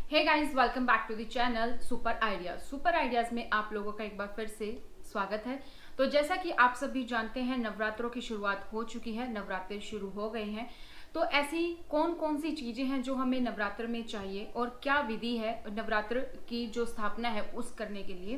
Hey guys, welcome back to the channel super ideas. Super ideas में आप लोगों का एक बार फिर से स्वागत है। तो जैसा कि आप सभी जानते हैं, नवरात्रों की शुरुआत हो चुकी है, नवरात्रे शुरू हो गए हैं। तो ऐसी कौन कौन सी चीजें हैं जो हमें नवरात्र में चाहिए और क्या विधि है नवरात्र की जो स्थापना है उस करने के लिए।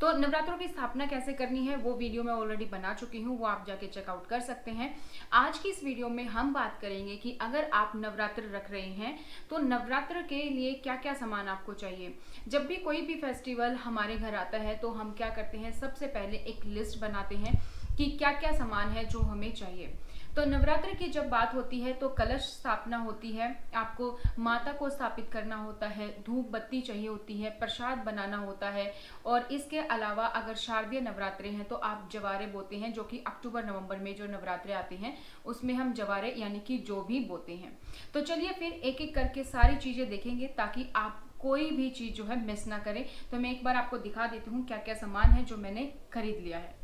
तो नवरात्रों की स्थापना कैसे करनी है वो वीडियो मैं ऑलरेडी बना चुकी हूँ, वो आप जाके चेकआउट कर सकते हैं। आज की इस वीडियो में हम बात करेंगे कि अगर आप नवरात्र रख रहे हैं तो नवरात्र के लिए क्या क्या सामान आपको चाहिए। जब भी कोई भी फेस्टिवल हमारे घर आता है तो हम क्या करते हैं, सबसे पहले एक लिस्ट बनाते हैं कि क्या क्या सामान है जो हमें चाहिए। तो नवरात्र की जब बात होती है तो कलश स्थापना होती है, आपको माता को स्थापित करना होता है, धूप बत्ती चाहिए होती है, प्रसाद बनाना होता है। और इसके अलावा अगर शारदीय नवरात्रे हैं तो आप जवारे बोते हैं, जो कि अक्टूबर नवंबर में जो नवरात्रे आते हैं उसमें हम जवारे यानी कि जो भी बोते हैं। तो चलिए फिर एक एक करके सारी चीजें देखेंगे ताकि आप कोई भी चीज जो है मिस ना करें। तो मैं एक बार आपको दिखा देती हूँ क्या क्या सामान है जो मैंने खरीद लिया है।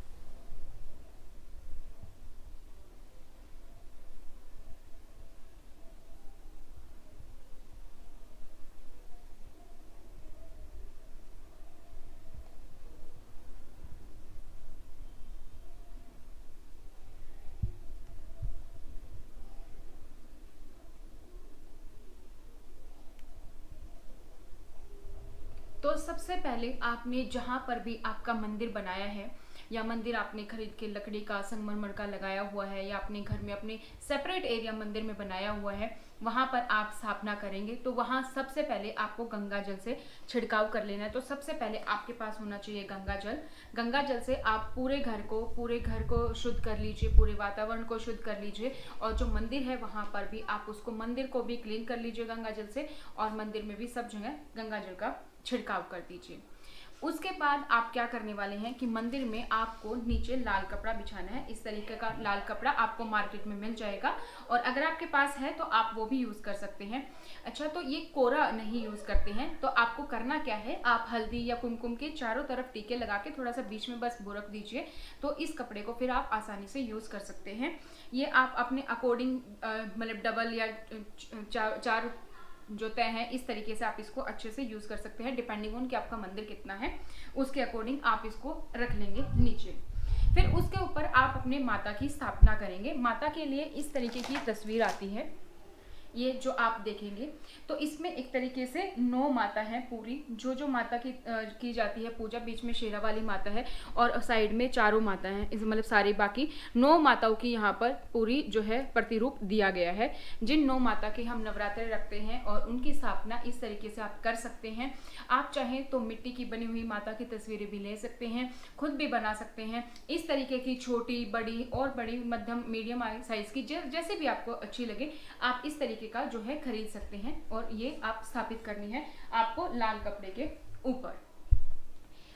तो सबसे पहले आपने जहां पर भी आपका मंदिर बनाया है या मंदिर आपने खरीद के लकड़ी का संगमरमर का लगाया हुआ है या अपने घर में अपने सेपरेट एरिया मंदिर में बनाया हुआ है, वहां पर आप स्थापना करेंगे तो वहां सबसे पहले आपको गंगा जल से छिड़काव कर लेना है। तो सबसे पहले आपके पास होना चाहिए गंगा जल। गंगा जल से आप पूरे घर को शुद्ध कर लीजिए, पूरे वातावरण को शुद्ध कर लीजिए। और जो मंदिर है वहां पर भी आप उसको, मंदिर को भी क्लीन कर लीजिए गंगा जल से, और मंदिर में भी सब जगह गंगा जल का छिड़काव कर दीजिए। उसके बाद आप क्या करने वाले हैं कि मंदिर में आपको नीचे लाल कपड़ा बिछाना है। इस तरीके का लाल कपड़ा आपको मार्केट में मिल जाएगा, और अगर आपके पास है तो आप वो भी यूज कर सकते हैं। अच्छा, तो ये कोरा नहीं यूज करते हैं, तो आपको करना क्या है, आप हल्दी या कुमकुम के चारों तरफ टीके लगा के थोड़ा सा बीच में बस बुरक दीजिए, तो इस कपड़े को फिर आप आसानी से यूज कर सकते हैं। ये आप अपने अकॉर्डिंग मतलब डबल या चार जो तय है, इस तरीके से आप इसको अच्छे से यूज कर सकते हैं। डिपेंडिंग ऑन कि आपका मंदिर कितना है उसके अकॉर्डिंग आप इसको रख लेंगे नीचे। फिर उसके ऊपर आप अपने माता की स्थापना करेंगे। माता के लिए इस तरीके की तस्वीर आती है, ये जो आप देखेंगे, तो इसमें एक तरीके से 9 माता है पूरी, जो माता की जाती है पूजा। बीच में शेरा वाली माता है और साइड में चारों माता हैं, इस मतलब सारी बाकी 9 माताओं की यहाँ पर पूरी जो है प्रतिरूप दिया गया है। जिन 9 माता के हम नवरात्रे रखते हैं और उनकी स्थापना इस तरीके से आप कर सकते हैं। आप चाहें तो मिट्टी की बनी हुई माता की तस्वीरें भी ले सकते हैं, खुद भी बना सकते हैं। इस तरीके की छोटी, बड़ी और बड़ी, मध्यम, मीडियम साइज की जैसे भी आपको अच्छी लगे आप इस तरीके का जो है खरीद सकते हैं। और ये आप स्थापित करनी है आपको लाल कपड़े के ऊपर।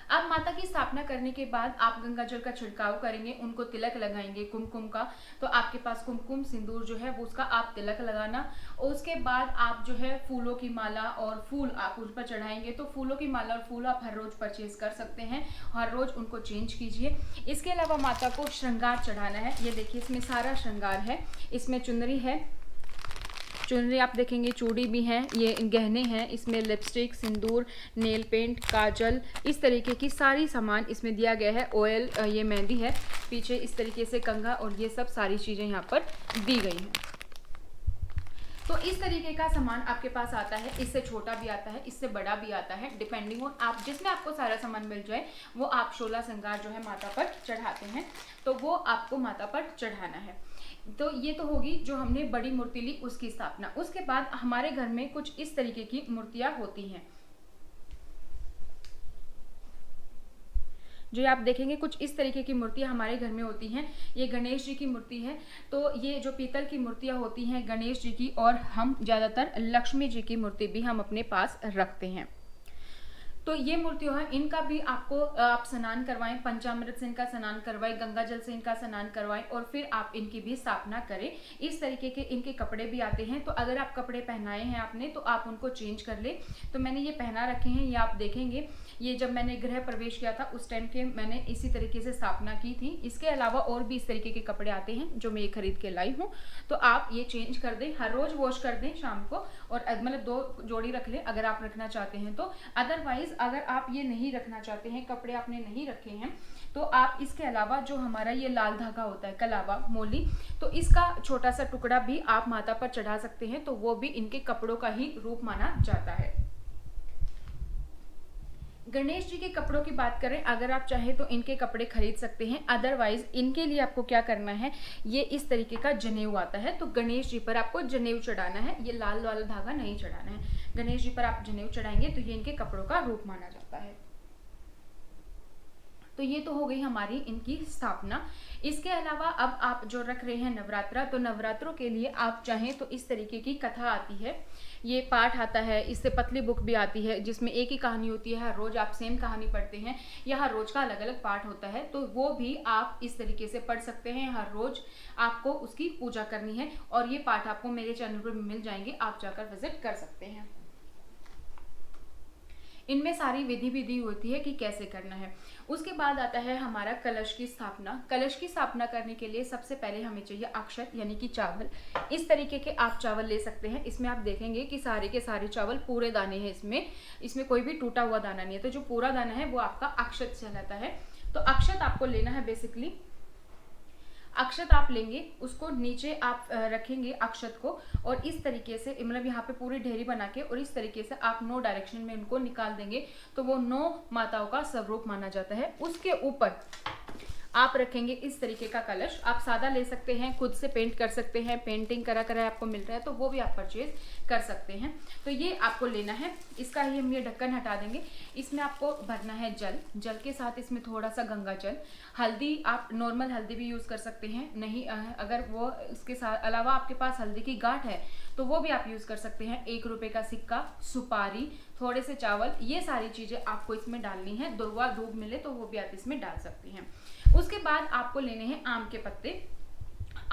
अब माता की स्थापना करने के बाद आप गंगा जल का छिड़काव करेंगे, उनको तिलक लगाएंगे कुमकुम का। तो आपके पास कुमकुम सिंदूर जो है वो उसका आप तिलक लगाना। और उसके बाद आप जो है फूलों की माला और फूल आप उस पर चढ़ाएंगे। तो फूलों की माला और फूल आप हर रोज परचेज कर सकते हैं, हर रोज उनको चेंज कीजिए। इसके अलावा माता को श्रृंगार चढ़ाना है। ये देखिए, इसमें सारा श्रृंगार है, इसमें चुनरी है, चुनरी आप देखेंगे, चूड़ी भी हैं, ये गहने हैं, इसमें लिपस्टिक, सिंदूर, नेल पेंट, काजल, इस तरीके की सारी सामान इसमें दिया गया है। ऑयल, ये मेहंदी है, पीछे इस तरीके से कंघा, और ये सब सारी चीज़ें यहाँ पर दी गई हैं। तो इस तरीके का सामान आपके पास आता है, इससे छोटा भी आता है, इससे बड़ा भी आता है, डिपेंडिंग ऑन आप जिसमें आपको सारा सामान मिल जाए वो आप 16 श्रृंगार जो है माता पर चढ़ाते हैं, तो वो आपको माता पर चढ़ाना है। तो ये तो होगी जो हमने बड़ी मूर्ति ली उसकी स्थापना। उसके बाद हमारे घर में कुछ इस तरीके की मूर्तियां होती हैं, जो आप देखेंगे कुछ इस तरीके की मूर्तियां हमारे घर में होती हैं। ये गणेश जी की मूर्ति है। तो ये जो पीतल की मूर्तियां होती हैं गणेश जी की, और हम ज़्यादातर लक्ष्मी जी की मूर्ति भी हम अपने पास रखते हैं। तो ये मूर्तियां हैं, इनका भी आपको आप स्नान करवाएं, पंचामृत से इनका स्नान करवाएं, गंगा जल से इनका स्नान करवाएं और फिर आप इनकी भी स्थापना करें। इस तरीके के इनके कपड़े भी आते हैं, तो अगर आप कपड़े पहनाए हैं आपने तो आप उनको चेंज कर ले। तो मैंने ये पहना रखे हैं, ये आप देखेंगे, ये जब मैंने गृह प्रवेश किया था उस टाइम के मैंने इसी तरीके से स्थापना की थी। इसके अलावा और भी इस तरीके के कपड़े आते हैं जो मैं ये खरीद के लाई हूँ, तो आप ये चेंज कर दें, हर रोज वॉश कर दें शाम को, और मतलब 2 जोड़ी रख लें अगर आप रखना चाहते हैं तो। अदरवाइज अगर आप ये नहीं रखना चाहते हैं, कपड़े आपने नहीं रखे हैं, तो आप इसके अलावा जो हमारा ये लाल धागा होता है कलावा मोली, तो इसका छोटा सा टुकड़ा भी आप माता पर चढ़ा सकते हैं, तो वो भी इनके कपड़ों का ही रूप माना जाता है। गणेश जी के कपड़ों की बात करें, अगर आप चाहें तो इनके कपड़े खरीद सकते हैं। अदरवाइज इनके लिए आपको क्या करना है, ये इस तरीके का जनेऊ आता है, तो गणेश जी पर आपको जनेऊ चढ़ाना है, ये लाल वाला धागा नहीं चढ़ाना है। गणेश जी पर आप जनेऊ चढ़ाएंगे तो ये इनके कपड़ों का रूप माना जाता है। तो ये तो हो गई हमारी इनकी स्थापना। इसके अलावा अब आप जो रख रहे हैं नवरात्रा, तो नवरात्रों के लिए आप चाहें तो इस तरीके की कथा आती है, ये पाठ आता है, इससे पतली बुक भी आती है जिसमें एक ही कहानी होती है, हर रोज आप सेम कहानी पढ़ते हैं या हर रोज का अलग अलग पाठ होता है, तो वो भी आप इस तरीके से पढ़ सकते हैं। हर रोज आपको उसकी पूजा करनी है और ये पाठ आपको मेरे चैनल पर मिल जाएंगे, आप जाकर विजिट कर सकते हैं। इनमें सारी विधि होती है कि कैसे करना है। उसके बाद आता है हमारा कलश की स्थापना। कलश की स्थापना करने के लिए सबसे पहले हमें चाहिए अक्षत यानी कि चावल। इस तरीके के आप चावल ले सकते हैं, इसमें आप देखेंगे कि सारे के सारे चावल पूरे दाने हैं, इसमें कोई भी टूटा हुआ दाना नहीं है, तो जो पूरा दाना है वो आपका अक्षत कहलाता है। तो अक्षत आपको लेना है, बेसिकली अक्षत आप लेंगे, उसको नीचे आप रखेंगे अक्षत को, और इस तरीके से मतलब यहाँ पे पूरी ढेरी बना के और इस तरीके से आप 9 डायरेक्शन में उनको निकाल देंगे, तो वो 9 माताओं का स्वरूप माना जाता है। उसके ऊपर आप रखेंगे इस तरीके का कलश। आप सादा ले सकते हैं, खुद से पेंट कर सकते हैं, पेंटिंग करा आपको मिल रहा है तो वो भी आप परचेज कर सकते हैं। तो ये आपको लेना है, इसका ही हम ये ढक्कन हटा देंगे। इसमें आपको भरना है जल, जल के साथ इसमें थोड़ा सा गंगा जल, हल्दी, आप नॉर्मल हल्दी भी यूज़ कर सकते हैं, नहीं अगर वो इसके साथ अलावा आपके पास हल्दी की गांठ है तो वो भी आप यूज़ कर सकते हैं। 1 रुपये का सिक्का, सुपारी, थोड़े से चावल, ये सारी चीज़ें आपको इसमें डालनी है। दुर्वा धूप मिले तो वो भी आप इसमें डाल सकते हैं। उसके बाद आपको लेने हैं आम के पत्ते।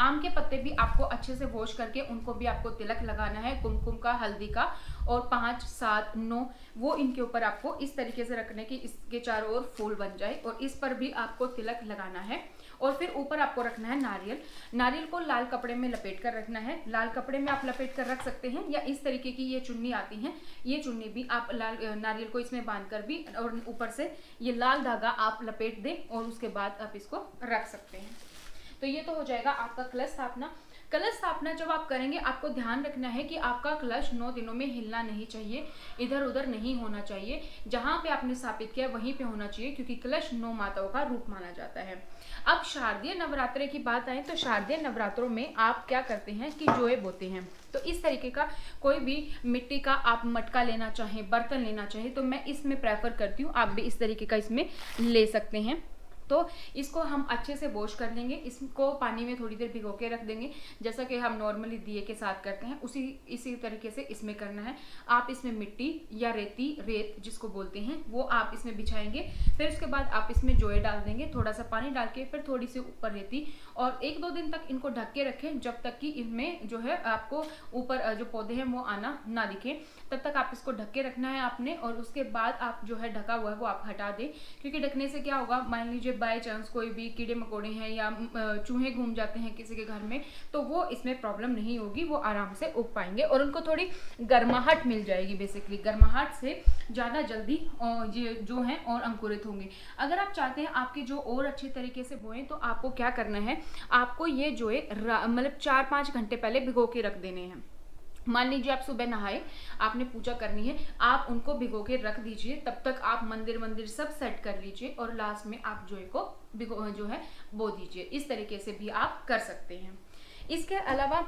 आम के पत्ते भी आपको अच्छे से वॉश करके उनको भी आपको तिलक लगाना है, कुमकुम का, हल्दी का, और 5, 7, 9 वो इनके ऊपर आपको इस तरीके से रखने की इसके चारों ओर फूल बन जाए, और इस पर भी आपको तिलक लगाना है। और फिर ऊपर आपको रखना है नारियल। नारियल को लाल कपड़े में लपेट कर रखना है। लाल कपड़े में आप लपेट कर रख सकते हैं, या इस तरीके की ये चुन्नी आती है, ये चुन्नी भी आप लाल नारियल को इसमें बांध कर भी, और ऊपर से ये लाल धागा आप लपेट दें और उसके बाद आप इसको रख सकते हैं। तो ये तो हो जाएगा आपका कलश स्थापना। कलश स्थापना जब आप करेंगे आपको ध्यान रखना है कि आपका कलश 9 दिनों में हिलना नहीं चाहिए, इधर उधर नहीं होना चाहिए, जहां पे आपने स्थापित किया वहीं पे होना चाहिए, क्योंकि कलश 9 माताओं का रूप माना जाता है। अब शारदीय नवरात्रे की बात आए तो शारदीय नवरात्रों में आप क्या करते हैं कि जोए बोते हैं। तो इस तरीके का कोई भी मिट्टी का आप मटका लेना चाहें, बर्तन लेना चाहें, तो मैं इसमें प्रेफर करती हूँ, आप भी इस तरीके का इसमें ले सकते हैं। तो इसको हम अच्छे से वॉश कर लेंगे, इसको पानी में थोड़ी देर भिगो के रख देंगे, जैसा कि हम नॉर्मली दिए के साथ करते हैं इसी तरीके से इसमें करना है। आप इसमें मिट्टी या रेत जिसको बोलते हैं वो आप इसमें बिछाएंगे। फिर उसके बाद आप इसमें जोए डाल देंगे, थोड़ा सा पानी डाल के, फिर थोड़ी सी ऊपर रेती, और 1-2 दिन तक इनको ढक के रखें, जब तक कि इनमें जो है आपको ऊपर जो पौधे हैं वो आना ना दिखे, तब तक आप इसको ढक के रखना है आपने। और उसके बाद आप जो है ढका हुआ है वो आप हटा दें, क्योंकि ढकने से क्या होगा, मान लीजिए बाय चांस कोई भी कीड़े मकोड़े हैं या चूहे घूम जाते हैं किसी के घर में, तो वो इसमें प्रॉब्लम नहीं होगी, वो आराम से उग पाएंगे और उनको थोड़ी गर्माहट मिल जाएगी। बेसिकली गर्माहट से ज़्यादा जल्दी जो हैं और अंकुरित होंगे। अगर आप चाहते हैं आपके जो और अच्छे तरीके से बोएं, तो आपको क्या करना है, आपको ये जो है मतलब 4-5 घंटे पहले भिगो के रख देने हैं। मान लीजिए आप सुबह नहाए, आपने पूजा करनी है, आप उनको भिगो के रख दीजिए, तब तक आप मंदिर सब सेट कर लीजिए और लास्ट में आप जोए को जो है बो दीजिए। इस तरीके से भी आप कर सकते हैं। इसके अलावा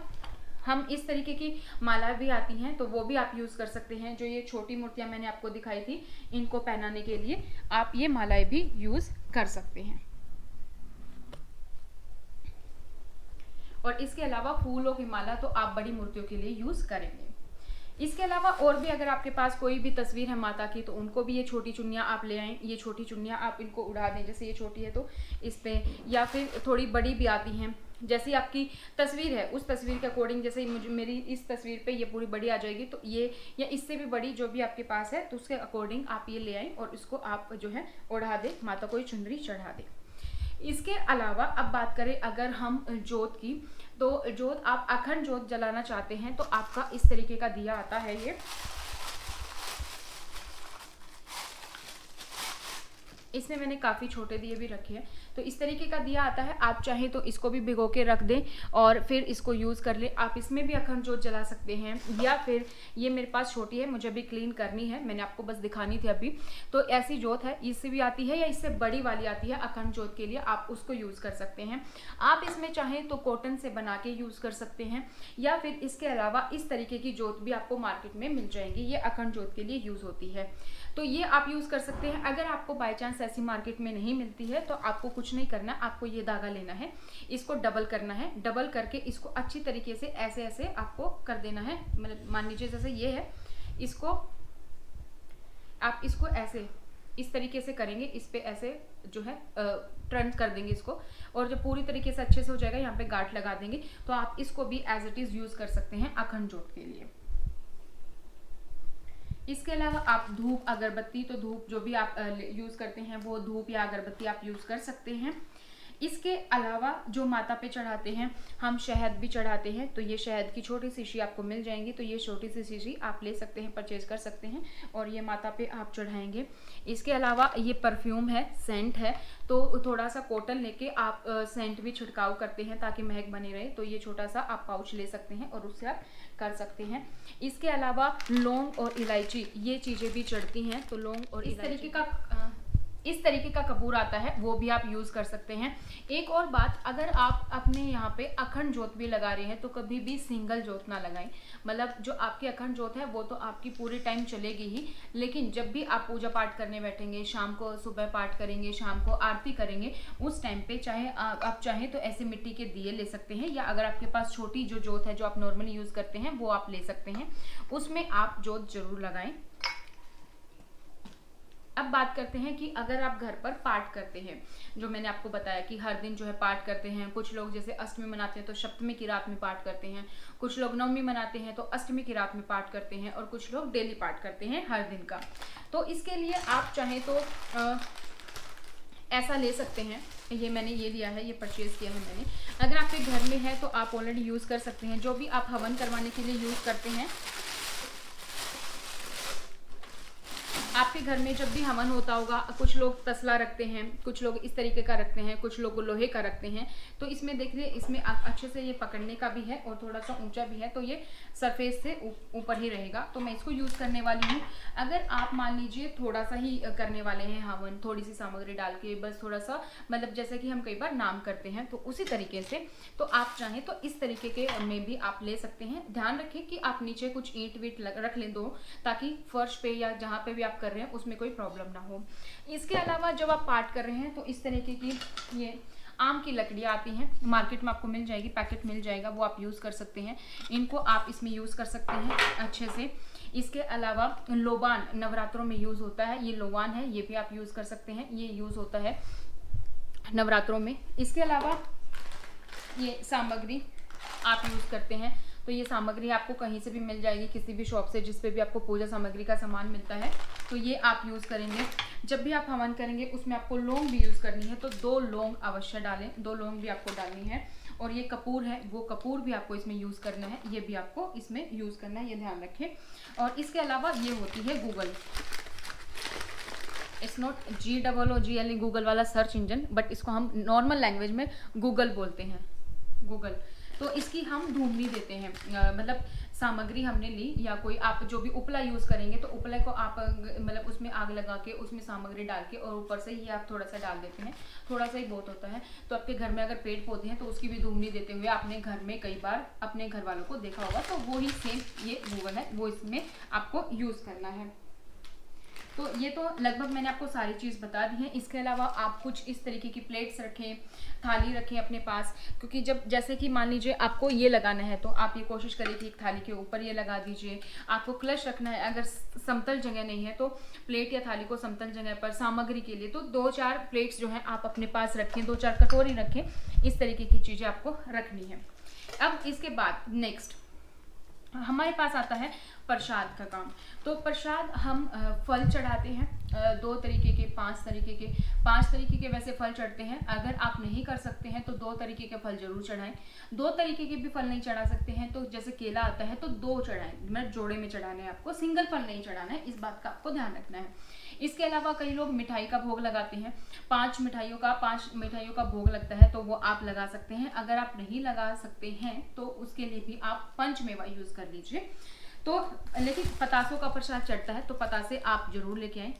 हम इस तरीके की माला भी आती हैं, तो वो भी आप यूज़ कर सकते हैं। जो ये छोटी मूर्तियां मैंने आपको दिखाई थी, इनको पहनाने के लिए आप ये मालाएं भी यूज़ कर सकते हैं। और इसके अलावा फूलों की माला तो आप बड़ी मूर्तियों के लिए यूज़ करेंगे। इसके अलावा और भी अगर आपके पास कोई भी तस्वीर है माता की, तो उनको भी ये छोटी चुन्नियाँ आप ले आएँ। ये छोटी चुन्नियाँ आप इनको उड़ा दें, जैसे ये छोटी है तो इस पे, या फिर थोड़ी बड़ी भी आती हैं, जैसी आपकी तस्वीर है उस तस्वीर के अकॉर्डिंग। जैसे मुझे मेरी इस तस्वीर पे ये पूरी बड़ी आ जाएगी, तो ये या इससे भी बड़ी जो भी आपके पास है, तो उसके अकॉर्डिंग आप ये ले आएँ और इसको आप जो है उड़ा दें, माता को ये चुनरी चढ़ा दें। इसके अलावा अब बात करें अगर हम जोत की, तो जोत आप अखंड जोत जलाना चाहते हैं तो आपका इस तरीके का दिया आता है। ये इसमें मैंने काफ़ी छोटे दिए भी रखे हैं, तो इस तरीके का दिया आता है। आप चाहें तो इसको भी भिगो के रख दें और फिर इसको यूज़ कर लें। आप इसमें भी अखंड जोत जला सकते हैं, या फिर ये मेरे पास छोटी है, मुझे अभी क्लीन करनी है, मैंने आपको बस दिखानी थी अभी। तो ऐसी जोत है, इससे भी आती है या इससे बड़ी वाली आती है अखंड जोत के लिए, आप उसको यूज़ कर सकते हैं। आप इसमें चाहें तो कॉटन से बना के यूज़ कर सकते हैं, या फिर इसके अलावा इस तरीके की जोत भी आपको मार्केट में मिल जाएंगी, ये अखंड जोत के लिए यूज़ होती है, तो ये आप यूज़ कर सकते हैं। अगर आपको बाय चांस ऐसी मार्केट में नहीं मिलती है तो आपको कुछ नहीं करना, आपको ये धागा लेना है, इसको डबल करना है, डबल करके इसको अच्छी तरीके से ऐसे ऐसे आपको कर देना है। मतलब मान लीजिए जैसे ये है, इसको आप इसको ऐसे इस तरीके से करेंगे, इस पे ऐसे जो है टर्न कर देंगे इसको, और जब पूरी तरीके से अच्छे से हो जाएगा, यहाँ पे गांठ लगा देंगे, तो आप इसको भी एज इट इज यूज कर सकते हैं अखंड जोत के लिए। इसके अलावा आप धूप अगरबत्ती, तो धूप जो भी आप यूज़ करते हैं वो धूप या अगरबत्ती आप यूज़ कर सकते हैं। इसके अलावा जो माता पे चढ़ाते हैं, हम शहद भी चढ़ाते हैं, तो ये शहद की छोटी सी शीशी आपको मिल जाएंगी, तो ये छोटी सी शीशी आप ले सकते हैं, परचेज कर सकते हैं, और ये माता पे आप चढ़ाएंगे। इसके अलावा ये परफ्यूम है, सेंट है, तो थोड़ा सा कॉटन लेके आप सेंट भी छिड़काव करते हैं ताकि महक बनी रहे, तो ये छोटा सा आप पाउच ले सकते हैं और उससे आप कर सकते हैं। इसके अलावा लौंग और इलायची, ये चीज़ें भी चढ़ती हैं, तो लौंग और इस तरीके का कपूर आता है, वो भी आप यूज़ कर सकते हैं। एक और बात, अगर आप अपने यहाँ पे अखंड जोत भी लगा रहे हैं तो कभी भी सिंगल जोत ना लगाएं। मतलब जो आपकी अखंड जोत है वो तो आपकी पूरी टाइम चलेगी ही, लेकिन जब भी आप पूजा पाठ करने बैठेंगे, शाम को सुबह पाठ करेंगे, शाम को आरती करेंगे, उस टाइम पे चाहे आप चाहें तो ऐसे मिट्टी के दिए ले सकते हैं, या अगर आपके पास छोटी जो जोत है जो आप नॉर्मली यूज़ करते हैं वो आप ले सकते हैं, उसमें आप जोत जरूर लगाएं। अब बात करते हैं कि अगर आप घर पर पाठ करते हैं, जो मैंने आपको बताया कि हर दिन जो है पाठ करते हैं, कुछ लोग जैसे अष्टमी मनाते हैं तो सप्तमी की रात में पाठ करते हैं, कुछ लोग नवमी मनाते हैं तो अष्टमी की रात में पाठ करते हैं, और कुछ लोग डेली पाठ करते हैं हर दिन का। तो इसके लिए आप चाहें तो ऐसा ले सकते हैं। ये मैंने ये लिया है, ये परचेज किया है मैंने। अगर आपके घर में है तो आप ऑलरेडी यूज़ कर सकते हैं, जो भी आप हवन करवाने के लिए यूज़ करते हैं। आपके घर में जब भी हवन होता होगा, कुछ लोग तसला रखते हैं, कुछ लोग इस तरीके का रखते हैं, कुछ लोग लोहे का रखते हैं, तो इसमें देखिए इसमें अच्छे से ये पकड़ने का भी है और थोड़ा सा ऊंचा भी है, तो ये सरफेस से ऊपर ही रहेगा, तो मैं इसको यूज़ करने वाली हूँ। अगर आप मान लीजिए थोड़ा सा ही करने वाले हैं हवन, थोड़ी सी सामग्री डाल के बस थोड़ा सा, मतलब जैसे कि हम कई बार नाम करते हैं, तो उसी तरीके से, तो आप चाहें तो इस तरीके के में भी आप ले सकते हैं। ध्यान रखें कि आप नीचे कुछ ईंट वीट रख लें दो, ताकि फर्श पे या जहाँ पे भी आप कर रहे हैं उसमें कोई प्रॉब्लम ना हो। इसके अलावा जब आप पाठ कर रहे हैं तो इस तरीके की ये आम की लकड़ियाँ आती हैं, मार्केट में आपको मिल जाएगी, पैकेट मिल जाएगा, वो आप यूज़ कर सकते हैं, इनको आप इसमें यूज़ कर सकते हैं अच्छे से। इसके अलावा लोबान नवरात्रों में यूज़ होता है, ये लोबान है, ये भी आप यूज़ कर सकते हैं, ये यूज़ होता है नवरात्रों में। इसके अलावा ये सामग्री आप यूज़ करते हैं, तो ये सामग्री आपको कहीं से भी मिल जाएगी, किसी भी शॉप से, जिस पे भी आपको पूजा सामग्री का सामान मिलता है, तो ये आप यूज़ करेंगे। जब भी आप हवन करेंगे उसमें आपको लौंग भी यूज़ करनी है, तो 2 लौंग अवश्य डालें, 2 लौंग भी आपको डालनी है। और ये कपूर है, वो कपूर भी आपको इसमें यूज़ करना है, ये भी आपको इसमें यूज़ करना है, ये ध्यान रखें। और इसके अलावा ये होती है Google, it's not GOOGLE Google वाला सर्च इंजन, बट इसको हम नॉर्मल लैंग्वेज में गूगल बोलते हैं, गूगल। तो इसकी हम ढूंढनी देते हैं, मतलब सामग्री हमने ली, या कोई आप जो भी उपला यूज़ करेंगे तो उपले को आप मतलब उसमें आग लगा के उसमें सामग्री डाल के और ऊपर से ही आप थोड़ा सा डाल देते हैं, थोड़ा सा ही बहुत होता है। तो आपके घर में अगर पेड़ पौधे हैं तो उसकी भी ढूंढनी देते हुए आपने घर में कई बार अपने घर वालों को देखा होगा, तो वो ही सेम ये गूगल है, वो इसमें आपको यूज़ करना है। तो ये तो लगभग मैंने आपको सारी चीज़ बता दी है। इसके अलावा आप कुछ इस तरीके की प्लेट्स रखें, थाली रखें अपने पास, क्योंकि जब जैसे कि मान लीजिए आपको ये लगाना है तो आप ये कोशिश करिए कि एक थाली के ऊपर ये लगा दीजिए। आपको कलश रखना है, अगर समतल जगह नहीं है तो प्लेट या थाली को समतल जगह पर सामग्री के लिए तो 2-4 प्लेट्स जो है आप अपने पास रखें, 2-4 कटोरी रखें। इस तरीके की चीज़ें आपको रखनी है। अब इसके बाद नेक्स्ट हमारे पास आता है प्रसाद का काम। तो प्रसाद हम फल चढ़ाते हैं 2 तरीके के, 5 तरीके के वैसे फल चढ़ते हैं। अगर आप नहीं कर सकते हैं तो 2 तरीके के फल जरूर चढ़ाएं। 2 तरीके के भी फल नहीं चढ़ा सकते हैं तो जैसे केला आता है तो 2 चढ़ाएं, मतलब जोड़े में चढ़ाने हैं आपको, सिंगल फल नहीं चढ़ाना है, इस बात का आपको ध्यान रखना है। इसके अलावा कई लोग मिठाई का भोग लगाते हैं, 5 मिठाइयों का भोग लगता है तो वो आप लगा सकते हैं। अगर आप नहीं लगा सकते हैं तो उसके लिए भी आप पंचमेवा यूज कर लीजिए। तो लेकिन पतासों का प्रसाद चढ़ता है तो पतासे आप जरूर लेके आए।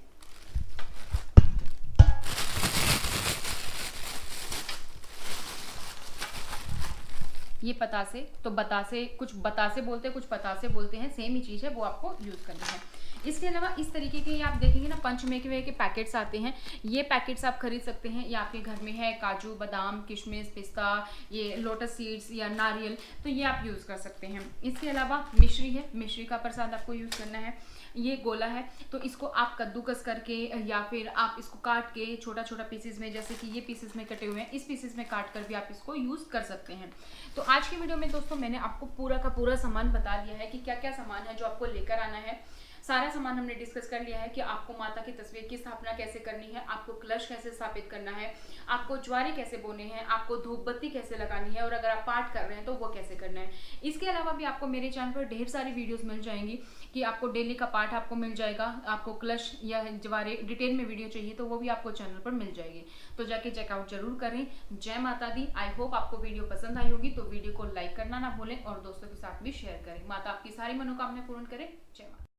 ये पतासे, तो बतासे, कुछ बतासे बोलते हैं, कुछ पतासे बोलते हैं, सेम ही चीज़ है, वो आपको यूज करनी है। इसके अलावा इस तरीके के आप देखेंगे ना पंचमेवे के पैकेट्स आते हैं, ये पैकेट्स आप खरीद सकते हैं। या आपके घर में है काजू, बादाम, किशमिश, पिस्ता, ये लोटस सीड्स या नारियल, तो ये आप यूज़ कर सकते हैं। इसके अलावा मिश्री है, मिश्री का प्रसाद आपको यूज़ करना है। ये गोला है तो इसको आप कद्दूकस करके या फिर आप इसको काट के छोटा छोटा पीसेस में, जैसे कि ये पीसेस में कटे हुए हैं, इस पीसेस में काट कर भी आप इसको यूज़ कर सकते हैं। तो आज की वीडियो में दोस्तों मैंने आपको पूरा का पूरा सामान बता दिया है कि क्या क्या सामान है जो आपको लेकर आना है। सारा सामान हमने डिस्कस कर लिया है कि आपको माता की तस्वीर की स्थापना कैसे करनी है, आपको कलश कैसे स्थापित करना है, आपको ज्वारे कैसे बोने हैं, आपको धूप बत्ती कैसे लगानी है, और अगर आप पाठ कर रहे हैं तो वो कैसे करना है। इसके अलावा भी आपको मेरे चैनल पर ढेर सारी वीडियोस मिल जाएंगी कि आपको डेली का पाठ आपको मिल जाएगा। आपको कलश या ज्वारे डिटेल में वीडियो चाहिए तो वो भी आपको चैनल पर मिल जाएगी, तो जाके चेकआउट जरूर करें। जय माता दी। आई होप आपको वीडियो पसंद आई होगी, तो वीडियो को लाइक करना ना भूलें और दोस्तों के साथ भी शेयर करें। माता आपकी सारी मनोकामनाएं पूर्ण करें। जय माता।